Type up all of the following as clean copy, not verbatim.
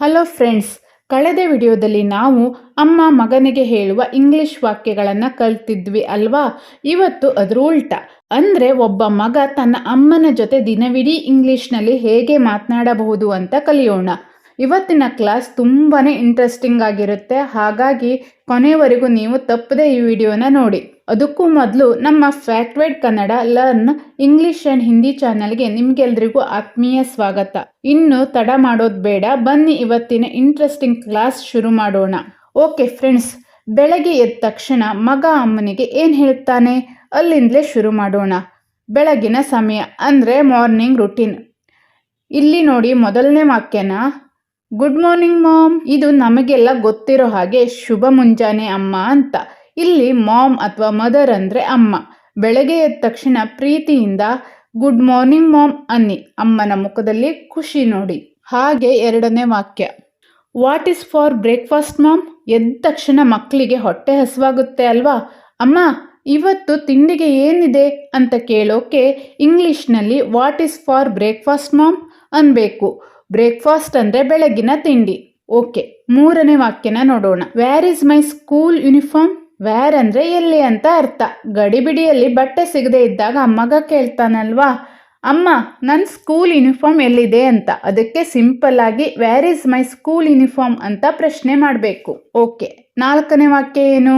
Hello friends, ಕಳೆದ ವಿಡಿಯೋದಲ್ಲಿ ನಾವು ಅಮ್ಮ ಮಗನಿಗೆ ಹೇಳುವ ಇಂಗ್ಲಿಷ್ ವಾಕ್ಯಗಳನ್ನು ಕಲ್ತಿದ್ವಿ ಅಲ್ವಾ. ಇವತ್ತು ಅದ್ರ ಉಲ್ಟ ಅಂದರೆ ಒಬ್ಬ ಮಗ ತನ್ನ ಅಮ್ಮನ ಜೊತೆ ದಿನವಿಡೀ ಇಂಗ್ಲಿಷ್ನಲ್ಲಿ ಹೇಗೆ ಮಾತನಾಡಬಹುದು ಅಂತ ಕಲಿಯೋಣ. ಇವತ್ತಿನ ಕ್ಲಾಸ್ ತುಂಬಾ ಇಂಟ್ರೆಸ್ಟಿಂಗ್ ಆಗಿರುತ್ತೆ, ಹಾಗಾಗಿ ಕೊನೆಯವರೆಗೂ ನೀವು ತಪ್ಪದೆ ಈ ವಿಡಿಯೋನ ನೋಡಿ. ಅದಕ್ಕೂ ಮೊದಲು ನಮ್ಮ Factwide Kannada learn English and Hindi ಚಾನಲ್ಗೆ ನಿಮ್ಗೆಲ್ರಿಗೂ ಆತ್ಮೀಯ ಸ್ವಾಗತ. ಇನ್ನು ತಡ ಮಾಡೋದು ಬೇಡ, ಬನ್ನಿ ಇವತ್ತಿನ ಇಂಟ್ರೆಸ್ಟಿಂಗ್ ಕ್ಲಾಸ್ ಶುರು ಮಾಡೋಣ. ಓಕೆ ಫ್ರೆಂಡ್ಸ್, ಬೆಳಗ್ಗೆ ಎದ್ದ ತಕ್ಷಣ ಮಗ ಅಮ್ಮನಿಗೆ ಏನು ಹೇಳ್ತಾನೆ ಅಲ್ಲಿಂದಲೇ ಶುರು ಮಾಡೋಣ. ಬೆಳಗಿನ ಸಮಯ ಅಂದರೆ ಮಾರ್ನಿಂಗ್ ರುಟೀನ್. ಇಲ್ಲಿ ನೋಡಿ ಮೊದಲನೇ ವಾಕ್ಯನ, ಗುಡ್ ಮಾರ್ನಿಂಗ್ ಮಾಮ್. ಇದು ನಮಗೆಲ್ಲ ಗೊತ್ತಿರೋ ಹಾಗೆ ಶುಭ ಮುಂಜಾನೆ ಅಮ್ಮ ಅಂತ. ಇಲ್ಲಿ ಮಾಮ್ ಅಥವಾ ಮದರ್ ಅಂದರೆ ಅಮ್ಮ. ಬೆಳಗ್ಗೆ ಎದ್ದ ತಕ್ಷಣ ಪ್ರೀತಿಯಿಂದ ಗುಡ್ ಮಾರ್ನಿಂಗ್ ಮಾಮ್ ಅನ್ನಿ, ಅಮ್ಮನ ಮುಖದಲ್ಲಿ ಖುಷಿ ನೋಡಿ. ಹಾಗೆ ಎರಡನೇ ವಾಕ್ಯ, what is for breakfast mom. ಎದ್ದ ತಕ್ಷಣ ಮಕ್ಕಳಿಗೆ ಹೊಟ್ಟೆ ಹಸಿವಾಗುತ್ತೆ ಅಲ್ವಾ. ಅಮ್ಮ ಇವತ್ತು ತಿಂಡಿಗೆ ಏನಿದೆ ಅಂತ ಕೇಳೋಕೆ ಇಂಗ್ಲಿಷ್ನಲ್ಲಿ what is for breakfast mom ಅನ್ಬೇಕು. ಬ್ರೇಕ್ಫಾಸ್ಟ್ ಅಂದರೆ ಬೆಳಗಿನ ತಿಂಡಿ. ಓಕೆ, ಮೂರನೇ ವಾಕ್ಯನ ನೋಡೋಣ. Where is my school uniform. Where ಅಂದರೆ ಎಲ್ಲಿ ಅಂತ ಅರ್ಥ. ಗಡಿಬಿಡಿಯಲ್ಲಿ ಬಟ್ಟೆ ಸಿಗದೆ ಇದ್ದಾಗ ಮಗ ಕೇಳ್ತಾನಲ್ವಾ, ಅಮ್ಮ ನನ್ನ ಸ್ಕೂಲ್ ಯೂನಿಫಾರ್ಮ್ ಎಲ್ಲಿದೆ ಅಂತ. ಅದಕ್ಕೆ ಸಿಂಪಲ್ ಆಗಿ where is my school uniform ಅಂತ ಪ್ರಶ್ನೆ ಮಾಡಬೇಕು. ಓಕೆ, ನಾಲ್ಕನೇ ವಾಕ್ಯ ಏನು,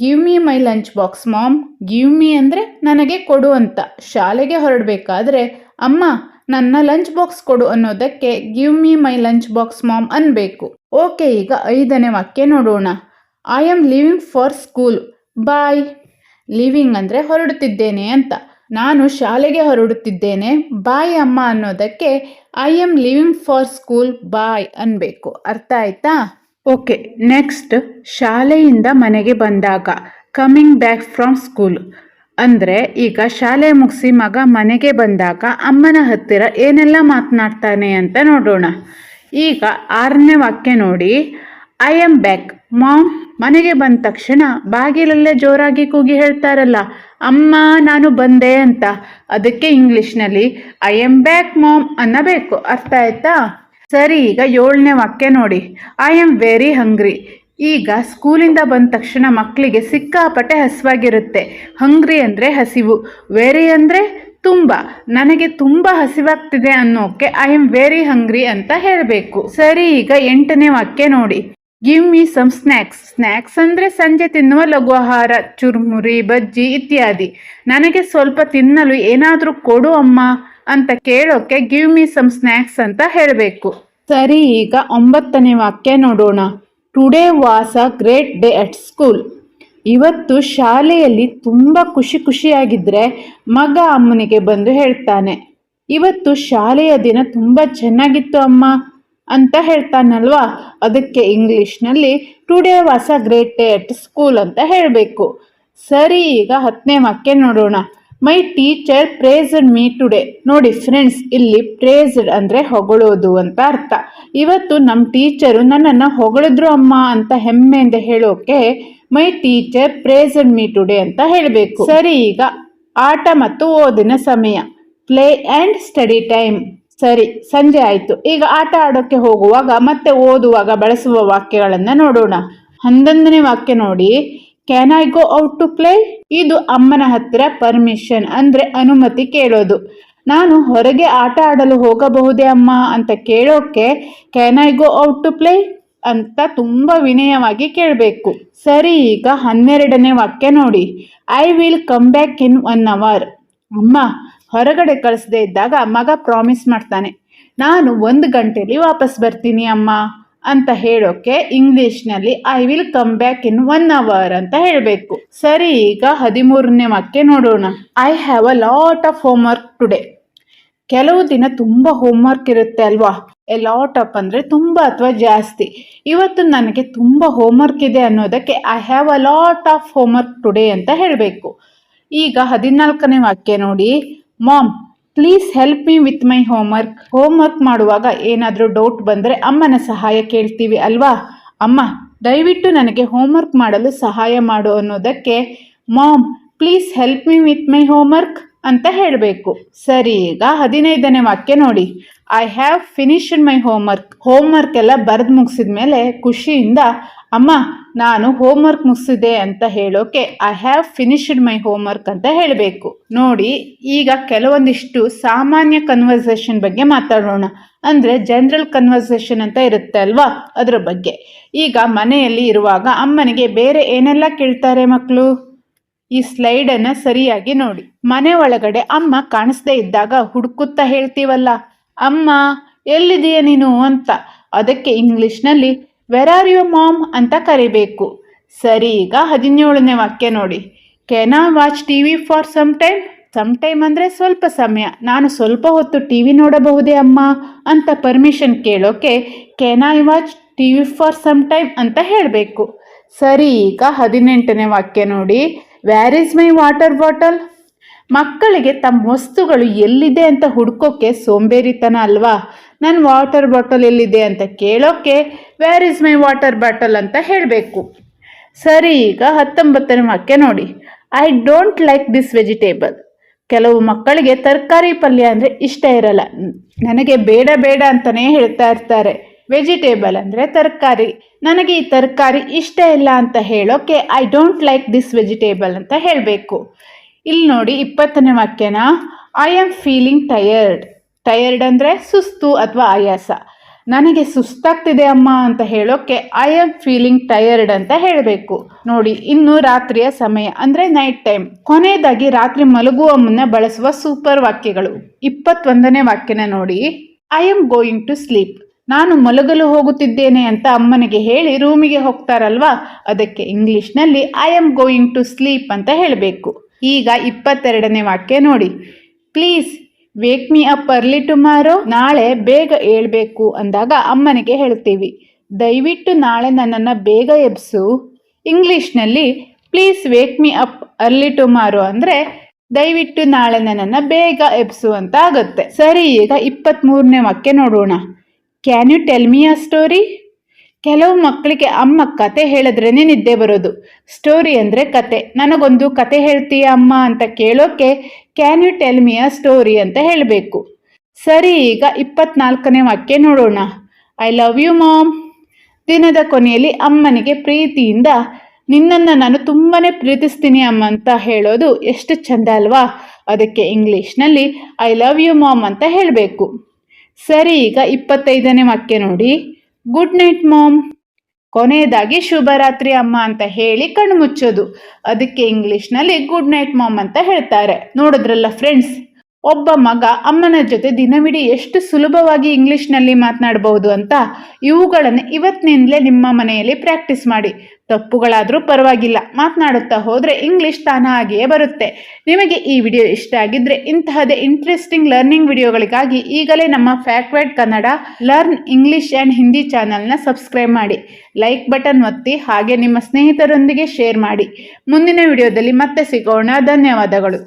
give me my lunch box mom. Give me ಅಂದರೆ ನನಗೆ ಕೊಡು ಅಂತ. ಶಾಲೆಗೆ ಹೊರಡಬೇಕಾದ್ರೆ ಅಮ್ಮ ನನ್ನ ಲಂಚ್ ಬಾಕ್ಸ್ ಕೊಡು ಅನ್ನೋದಕ್ಕೆ give me my lunch box mom ಅನ್ಬೇಕು. ಓಕೆ, ಈಗ ಐದನೇ ವಾಕ್ಯ ನೋಡೋಣ. I am leaving for school bye. Leaving ಅಂದರೆ ಹೊರಡುತ್ತಿದ್ದೇನೆ ಅಂತ. ನಾನು ಶಾಲೆಗೆ ಹೊರಡುತ್ತಿದ್ದೇನೆ ಬಾಯ್ ಅಮ್ಮ ಅನ್ನೋದಕ್ಕೆ I am leaving for school bye ಅನ್ಬೇಕು. ಅರ್ಥ ಆಯ್ತಾ? ಓಕೆ, ನೆಕ್ಸ್ಟ್ ಶಾಲೆಯಿಂದ ಮನೆಗೆ ಬಂದಾಗ, ಕಮಿಂಗ್ ಬ್ಯಾಕ್ ಫ್ರಮ್ ಸ್ಕೂಲ್. ಅಂದರೆ ಈಗ ಶಾಲೆ ಮುಗಿಸಿ ಮಗ ಮನೆಗೆ ಬಂದಾಗ ಅಮ್ಮನ ಹತ್ತಿರ ಏನೆಲ್ಲ ಮಾತನಾಡ್ತಾನೆ ಅಂತ ನೋಡೋಣ. ಈಗ ಆರನೇ ವಾಕ್ಯ ನೋಡಿ, ಐ ಆಮ್ ಬ್ಯಾಕ್ ಮಾಮ್. ಮನೆಗೆ ಬಂದ ತಕ್ಷಣ ಬಾಗಿಲಲ್ಲೇ ಜೋರಾಗಿ ಕೂಗಿ ಹೇಳ್ತಾರಲ್ಲ, ಅಮ್ಮ ನಾನು ಬಂದೆ ಅಂತ. ಅದಕ್ಕೆ ಇಂಗ್ಲಿಷ್ನಲ್ಲಿ ಐ ಆಮ್ ಬ್ಯಾಕ್ ಮಾಮ್ ಅನ್ನಬೇಕು. ಅರ್ಥ ಆಯ್ತಾ? ಸರಿ, ಈಗ ಏಳನೇ ವಾಕ್ಯ ನೋಡಿ, ಐ ಆಮ್ ವೆರಿ ಹಂಗ್ರಿ. ಈಗ ಸ್ಕೂಲಿಂದ ಬಂದ ತಕ್ಷಣ ಮಕ್ಕಳಿಗೆ ಸಿಕ್ಕಾಪಟ್ಟೆ ಹಸಿವಾಗಿರುತ್ತೆ. ಹಂಗ್ರಿ ಅಂದರೆ ಹಸಿವು, ವೆರಿ ಅಂದರೆ ತುಂಬ. ನನಗೆ ತುಂಬ ಹಸಿವಾಗ್ತಿದೆ ಅನ್ನೋಕೆ ಐ ಆಮ್ ವೆರಿ ಹಂಗ್ರಿ ಅಂತ ಹೇಳಬೇಕು. ಸರಿ, ಈಗ ಎಂಟನೇ ವಾಕ್ಯ ನೋಡಿ, give me some snacks. Snacks ಅಂದರೆ ಸಂಜೆ ತಿನ್ನುವ ಲಘು ಆಹಾರ, ಚುರುಮುರಿ ಬಜ್ಜಿ ಇತ್ಯಾದಿ. ನನಗೆ ಸ್ವಲ್ಪ ತಿನ್ನಲು ಏನಾದರೂ ಕೊಡು ಅಮ್ಮ ಅಂತ ಕೇಳೋಕೆ ಗಿವ್ ಮೀ ಸಮ್ ಸ್ನ್ಯಾಕ್ಸ್ ಅಂತ ಹೇಳಬೇಕು. ಸರಿ, ಈಗ ಒಂಬತ್ತನೇ ವಾಕ್ಯ ನೋಡೋಣ. Today was a great day at school. ಇವತ್ತು ಶಾಲೆಯಲ್ಲಿ ತುಂಬ ಖುಷಿಯಾಗಿದ್ದರೆ ಮಗ ಅಮ್ಮನಿಗೆ ಬಂದು ಹೇಳ್ತಾನೆ, ಇವತ್ತು ಶಾಲೆಯ ದಿನ ತುಂಬ ಚೆನ್ನಾಗಿತ್ತು ಅಮ್ಮ ಅಂತ ಹೇಳ್ತಾನಲ್ವಾ. ಅದಕ್ಕೆ ಇಂಗ್ಲಿಷ್ನಲ್ಲಿ today was a great day at school ಅಂತ ಹೇಳಬೇಕು. ಸರಿ, ಈಗ ಹತ್ತನೇ ವಾಕ್ಯ ನೋಡೋಣ. My teacher praised me today. ನೋಡಿ ಫ್ರೆಂಡ್ಸ್, ಇಲ್ಲಿ ಪ್ರೇಸ್ಡ್ ಅಂದರೆ ಹೊಗಳೋದು ಅಂತ ಅರ್ಥ. ಇವತ್ತು ನಮ್ಮ ಟೀಚರು ನನ್ನನ್ನು ಹೊಗಳಿದ್ರು ಅಮ್ಮ ಅಂತ ಹೆಮ್ಮೆಯಿಂದ ಹೇಳೋಕೆ my teacher praised me today ಅಂತ ಹೇಳಬೇಕು. ಸರಿ, ಈಗ ಆಟ ಮತ್ತು ಓದಿನ ಸಮಯ, ಪ್ಲೇ ಆ್ಯಂಡ್ ಸ್ಟಡಿ ಟೈಮ್. ಸರಿ, ಸಂಜೆ ಆಯಿತು. ಈಗ ಆಟ ಆಡೋಕ್ಕೆ ಹೋಗುವಾಗ ಮತ್ತೆ ಓದುವಾಗ ಬಳಸುವ ವಾಕ್ಯಗಳನ್ನು ನೋಡೋಣ. 11ನೇ ವಾಕ್ಯ ನೋಡಿ, can I go out to play. ಇದು ಅಮ್ಮನ ಹತ್ತಿರ ಪರ್ಮಿಷನ್ ಅಂದರೆ ಅನುಮತಿ ಕೇಳೋದು. ನಾನು ಹೊರಗೆ ಆಟ ಆಡಲು ಹೋಗಬಹುದೇ ಅಮ್ಮ ಅಂತ ಕೇಳೋಕೆ can I go out to play ಅಂತ ತುಂಬ ವಿನಯವಾಗಿ ಕೇಳಬೇಕು. ಸರಿ, ಈಗ 12ನೇ ವಾಕ್ಯ ನೋಡಿ, I will come back in 1 hour. ಅಮ್ಮ ಹೊರಗಡೆ ಕಳಿಸದೇ ಇದ್ದಾಗ ಮಗ ಪ್ರಾಮಿಸ್ ಮಾಡ್ತಾನೆ, ನಾನು 1 ಗಂಟೆಯಲ್ಲಿ ವಾಪಸ್ ಬರ್ತೀನಿ ಅಮ್ಮ ಅಂತ ಹೇಳೋಕೆ ಇಂಗ್ಲಿಷ್ನಲ್ಲಿ I will come back in 1 hour ಅಂತ ಹೇಳಬೇಕು. ಸರಿ, ಈಗ 13ನೇ ವಾಕ್ಯ ನೋಡೋಣ. I have a lot of homework today. ಕೆಲವು ದಿನ ತುಂಬ ಹೋಮ್ವರ್ಕ್ ಇರುತ್ತೆ ಅಲ್ವಾ. ಎ ಲಾಟ್ ಆಫ್ ಅಂದರೆ ತುಂಬ ಅಥವಾ ಜಾಸ್ತಿ. ಇವತ್ತು ನನಗೆ ತುಂಬ ಹೋಮ್ವರ್ಕ್ ಇದೆ ಅನ್ನೋದಕ್ಕೆ I have a lot of homework today ಅಂತ ಹೇಳಬೇಕು. ಈಗ 14ನೇ ವಾಕ್ಯ ನೋಡಿ, mom please help me with my homework. Homework ಮಾಡುವಾಗ ಏನಾದರೂ ಡೌಟ್ ಬಂದರೆ ಅಮ್ಮನ ಸಹಾಯ ಕೇಳ್ತೀವಿ ಅಲ್ವಾ. ಅಮ್ಮ ದಯವಿಟ್ಟು ನನಗೆ ಹೋಮ್ವರ್ಕ್ ಮಾಡಲು ಸಹಾಯ ಮಾಡು ಅನ್ನೋದಕ್ಕೆ mom please help me with my homework ಅಂತ ಹೇಳಬೇಕು. ಸರಿ, ಈಗ 15ನೇ ವಾಕ್ಯ ನೋಡಿ. I have finished my homework ಎಲ್ಲ ಬರೆದು ಮುಗಿಸಿದ ಮೇಲೆ ಖುಷಿಯಿಂದ ಅಮ್ಮ ನಾನು ಹೋಮ್ವರ್ಕ್ ಮುಗಿಸಿದೆ ಅಂತ ಹೇಳೋಕೆ I have finished my homework ಅಂತ ಹೇಳಬೇಕು. ನೋಡಿ, ಈಗ ಕೆಲವೊಂದಿಷ್ಟು ಸಾಮಾನ್ಯ ಕನ್ವರ್ಸೇಷನ್ ಬಗ್ಗೆ ಮಾತಾಡೋಣ. ಅಂದರೆ ಜನರಲ್ ಕನ್ವರ್ಸೇಷನ್ ಅಂತ ಇರುತ್ತೆ ಅಲ್ವಾ, ಅದರ ಬಗ್ಗೆ. ಈಗ ಮನೆಯಲ್ಲಿ ಇರುವಾಗ ಅಮ್ಮನಿಗೆ ಬೇರೆ ಏನೆಲ್ಲ ಕೇಳ್ತಾರೆ ಮಕ್ಕಳು? ಈ ಸ್ಲೈಡನ್ನು ಸರಿಯಾಗಿ ನೋಡಿ. ಮನೆ ಒಳಗಡೆ ಅಮ್ಮ ಕಾಣಿಸ್ದೇ ಇದ್ದಾಗ ಹುಡುಕುತ್ತಾ ಹೇಳ್ತೀವಲ್ಲ, ಅಮ್ಮ ಎಲ್ಲಿದೆಯಾ ನೀನು ಅಂತ. ಅದಕ್ಕೆ ಇಂಗ್ಲೀಷ್ನಲ್ಲಿ ವೆರ್ ಆರ್ ಯು ಮಾಮ್ ಅಂತ ಕರಿಬೇಕು. ಸರಿ, ಈಗ 17ನೇ ವಾಕ್ಯ ನೋಡಿ. Can I watch TV for some time ಅಂದರೆ ಸ್ವಲ್ಪ ಸಮಯ, ನಾನು ಸ್ವಲ್ಪ ಹೊತ್ತು ಟಿವಿ ನೋಡಬಹುದೇ ಅಮ್ಮ ಅಂತ ಪರ್ಮಿಷನ್ ಕೇಳೋಕೆ can I watch TV for some time ಅಂತ ಹೇಳಬೇಕು. ಸರಿ, ಈಗ 18ನೇ ವಾಕ್ಯ ನೋಡಿ. Where is my water bottle? ಮಕ್ಕಳಿಗೆ ತಮ್ಮ ವಸ್ತುಗಳು ಎಲ್ಲಿದೆ ಅಂತ ಹುಡ್ಕೋಕೆ ಸೋಂಬೇರಿತನ ಅಲ್ವಾ. ನನ್ನ ವಾಟರ್ ಬಾಟಲ್ ಎಲ್ಲಿದೆ ಅಂತ ಕೇಳೋಕೆ where is my water bottle ಅಂತ ಹೇಳಬೇಕು. ಸರಿ, ಈಗ 19ನೇ ವಾಕ್ಯ ನೋಡಿ. I don't like this vegetable. ಕೆಲವು ಮಕ್ಕಳಿಗೆ ತರಕಾರಿ ಪಲ್ಯ ಅಂದರೆ ಇಷ್ಟ ಇರಲ್ಲ, ನನಗೆ ಬೇಡ ಬೇಡ ಅಂತಲೇ ಹೇಳ್ತಾ ಇರ್ತಾರೆ. ವೆಜಿಟೇಬಲ್ ಅಂದರೆ ತರಕಾರಿ, ನನಗೆ ಈ ತರಕಾರಿ ಇಷ್ಟ ಇಲ್ಲ ಅಂತ ಹೇಳೋಕೆ I don't like this vegetable ಅಂತ ಹೇಳಬೇಕು. ಇಲ್ಲಿ ನೋಡಿ 20ನೇ ವಾಕ್ಯನ. ಐ ಆಮ್ ಫೀಲಿಂಗ್ ಟಯರ್ಡ್ ಅಂದರೆ ಸುಸ್ತು ಅಥವಾ ಆಯಾಸ. ನನಗೆ ಸುಸ್ತಾಗ್ತಿದೆ ಅಮ್ಮ ಅಂತ ಹೇಳೋಕೆ ಐ ಆಮ್ ಫೀಲಿಂಗ್ ಟಯರ್ಡ್ ಅಂತ ಹೇಳಬೇಕು. ನೋಡಿ, ಇನ್ನು ರಾತ್ರಿಯ ಸಮಯ ಅಂದರೆ ನೈಟ್ ಟೈಮ್. ಕೊನೆಯದಾಗಿ ರಾತ್ರಿ ಮಲಗುವ ಮುನ್ನ ಬಳಸುವ ಸೂಪರ್ ವಾಕ್ಯಗಳು. 21ನೇ ವಾಕ್ಯನ ನೋಡಿ. I am going to sleep. ನಾನು ಮಲಗಲು ಹೋಗುತ್ತಿದ್ದೇನೆ ಅಂತ ಅಮ್ಮನಿಗೆ ಹೇಳಿ ರೂಮಿಗೆ ಹೋಗ್ತಾರಲ್ವಾ, ಅದಕ್ಕೆ ಇಂಗ್ಲೀಷ್ನಲ್ಲಿ I am going to sleep ಅಂತ ಹೇಳಬೇಕು. ಈಗ 22ನೇ ವಾಕ್ಯ ನೋಡಿ. Please wake me up early tomorrow. ನಾಳೆ ಬೇಗ ಏಳಬೇಕು ಅಂದಾಗ ಅಮ್ಮನಿಗೆ ಹೇಳ್ತೀವಿ, ದಯವಿಟ್ಟು ನಾಳೆ ನನ್ನನ್ನು ಬೇಗ ಎಬ್ಸು. ಇಂಗ್ಲೀಷ್ನಲ್ಲಿ please wake me up early tomorrow ಅಂದರೆ ದಯವಿಟ್ಟು ನಾಳೆ ನನ್ನನ್ನು ಬೇಗ ಎಬ್ಸು ಅಂತ ಆಗುತ್ತೆ. ಸರಿ, ಈಗ 23ನೇ ವಾಕ್ಯ ನೋಡೋಣ. Can you tell me a story? ಕೆಲವು ಮಕ್ಕಳಿಗೆ ಅಮ್ಮ ಕತೆ ಹೇಳಿದ್ರೇ ನಿದ್ದೆ ಬರೋದು. ಸ್ಟೋರಿ ಅಂದರೆ ಕತೆ. ನನಗೊಂದು ಕತೆ ಹೇಳ್ತೀಯಾ ಅಮ್ಮ ಅಂತ ಕೇಳೋಕೆ can you tell me a story ಅಂತ ಹೇಳಬೇಕು. ಸರಿ, ಈಗ 24ನೇ ವಾಕ್ಯ ನೋಡೋಣ. I love you mom. ದಿನದ ಕೊನೆಯಲ್ಲಿ ಅಮ್ಮನಿಗೆ ಪ್ರೀತಿಯಿಂದ ನಿನ್ನನ್ನು ನಾನು ತುಂಬಾ ಪ್ರೀತಿಸ್ತೀನಿ ಅಮ್ಮ ಅಂತ ಹೇಳೋದು ಎಷ್ಟು ಚಂದ ಅಲ್ವಾ. ಅದಕ್ಕೆ ಇಂಗ್ಲೀಷ್ನಲ್ಲಿ ಐ ಲವ್ ಯು ಮಾಮ್ ಅಂತ ಹೇಳಬೇಕು. ಸರಿ, ಈಗ 25ನೇ ವಾಕ್ಯ ನೋಡಿ. Good night mom. ಕೊನೆಯದಾಗಿ ಶುಭರಾತ್ರಿ ಅಮ್ಮ ಅಂತ ಹೇಳಿ ಕಣ್ಣು ಮುಚ್ಚೋದು. ಅದಕ್ಕೆ ಇಂಗ್ಲೀಷ್ನಲ್ಲಿ ಗುಡ್ ನೈಟ್ ಮಾಮ್ ಅಂತ ಹೇಳ್ತಾರೆ. ನೋಡಿದ್ರಲ್ಲ ಫ್ರೆಂಡ್ಸ್, ಒಬ್ಬ ಮಗ ಅಮ್ಮನ ಜೊತೆ ದಿನವಿಡೀ ಎಷ್ಟು ಸುಲಭವಾಗಿ ಇಂಗ್ಲೀಷ್ನಲ್ಲಿ ಮಾತನಾಡಬಹುದು ಅಂತ. ಇವುಗಳನ್ನು ಇವತ್ತಿನಿಂದಲೇ ನಿಮ್ಮ ಮನೆಯಲ್ಲಿ ಪ್ರಾಕ್ಟೀಸ್ ಮಾಡಿ. ತಪ್ಪುಗಳಾದರೂ ಪರವಾಗಿಲ್ಲ, ಮಾತನಾಡುತ್ತಾ ಹೋದರೆ ಇಂಗ್ಲೀಷ್ ತಾನಾಗಿಯೇ ಬರುತ್ತೆ. ನಿಮಗೆ ಈ ವಿಡಿಯೋ ಇಷ್ಟ ಆಗಿದ್ದರೆ ಇಂತಹದೇ ಇಂಟ್ರೆಸ್ಟಿಂಗ್ ಲರ್ನಿಂಗ್ ವಿಡಿಯೋಗಳಿಗಾಗಿ ಈಗಲೇ ನಮ್ಮ Factwide Kannada learn English and Hindi ಚಾನಲ್ನ ಸಬ್ಸ್ಕ್ರೈಬ್ ಮಾಡಿ, ಲೈಕ್ ಬಟನ್ ಒತ್ತಿ, ಹಾಗೆ ನಿಮ್ಮ ಸ್ನೇಹಿತರೊಂದಿಗೆ ಶೇರ್ ಮಾಡಿ. ಮುಂದಿನ ವಿಡಿಯೋದಲ್ಲಿ ಮತ್ತೆ ಸಿಗೋಣ. ಧನ್ಯವಾದಗಳು.